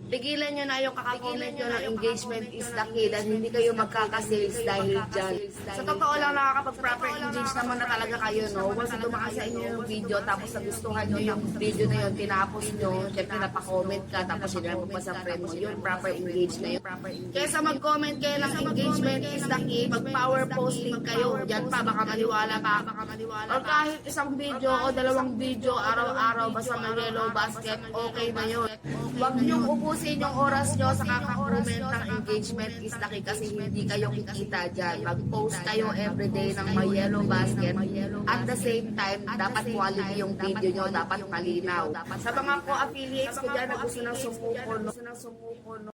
Pigilan nyo na yung kakakomment nyo ng engagement is the key dahil hindi kayo magkaka-sales dahil dyan. Sa totoo lang, nakakapag-proper engage naman na talaga kayo, no? Once dumaan sa inyo yung video, tapos nagustuhan nyo yung video na yun, tinapos nyo, syempre napakomment ka, tapos sinama pa sa friend mo, yun, proper engage na yun. Kesa mag-comment kayo ng engagement is the key, mag-power posting kayo, dyan pa, baka maniwala ka. Or kahit isang video o dalawang video, araw-araw, basta may yellow basket, okay na yun. Huwag niyong ubusin yung oras nyo sa kaka-comment ng engagement is the key kasi hindi kayo kikita dyan. Mag-post kayo everyday ng may yellow basket. At the same time, dapat quality yung video nyo, dapat malinaw. Sa mga co-affiliates ko dyan na gusto ng sumuko, no?